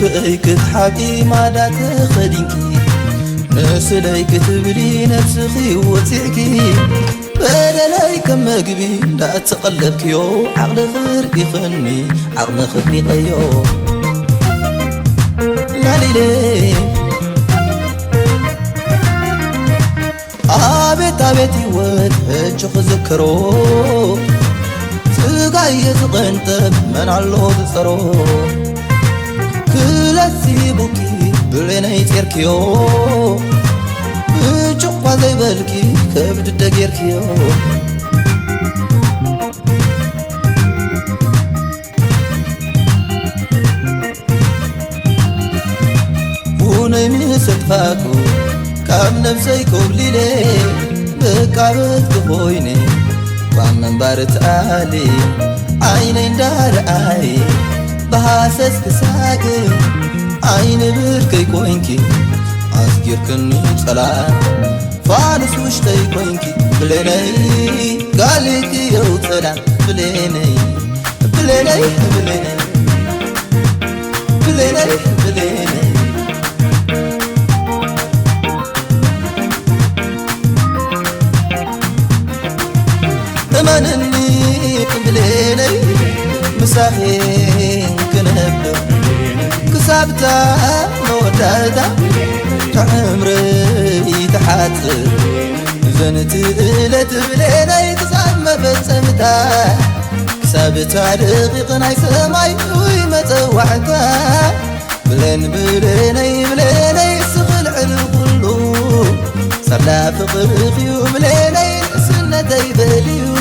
كفايك تحبي ما دات خدينكي نسليك تبلي نفسخي وتعكي بدلاي كما قبي لا تقلبك يو عقل غير يخني عقل خدني قيو لا ليلي عابت عابتي وجه ذكرو تقايز غنطب من علو تصرو كل سيبوكي بليني تيركيو جوقا زي بالكي كبد الدقيركيو وني من ستفاكو كام نفسيكو بليلي بكابت كفويني ومن بارت آلي عينين دار آي بحاسس كساقي عين بركي كوينكي أسجير كني صلاة فارس وشتي كوينكي بليني قاليكي يو صلاة بليني بليني بليني بليني بليني أمانني بليني مساحين كنهبر كسابتا مودادا تعمري تحاتر زنت إلت بليني كساب ما بتسمتا كسابتا دقيقنا يسماي ويمتوحتا بلين بليني بليني سخل علو كله صرنا فقر خيو بليني سنة دايباليو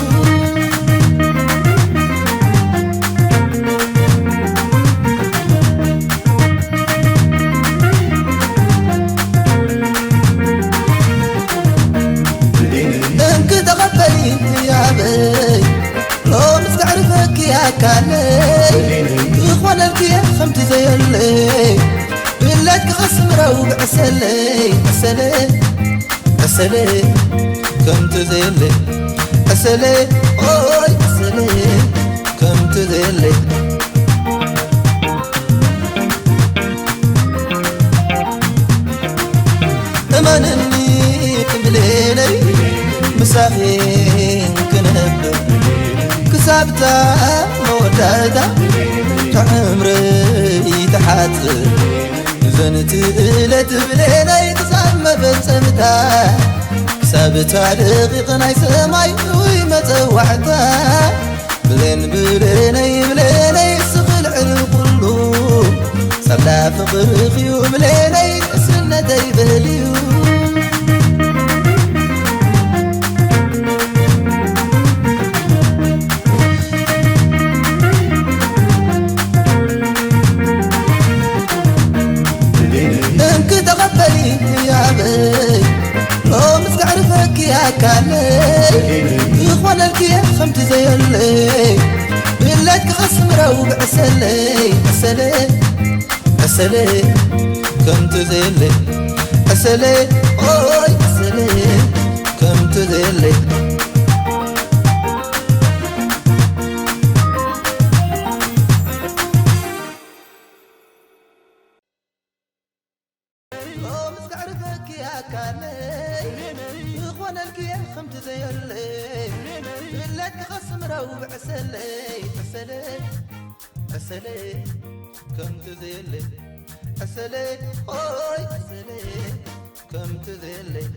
كاني إخوان الكيا خمت زي اللي بلادك خصم روب عسلي عسلي عسلي كمت زي اللي عسلي أوي عسلي كمت زي اللي أمانني بليلي مساحين كنهبر كسابتا مودادا تعمري تحاتر زنت إلت بليني كساب ما بتسمتا كسابتا دقيقنا يسماي ويمتوحتا بلين بليني بليني سخل علو كله صرنا فقر خيو بليني سنة دايباليو كاني إخوان الكيا خمت زي اللي بلادك خصم روب عسلي عسلي عسلي كمت زي اللي عسلي أوي عسلي كمت زي اللي إخوان الكيا خمت زي اللي بلادك خصم روب عسلي عسلي عسلي كمت زي اللي عسلي أوي عسلي كمت زي اللي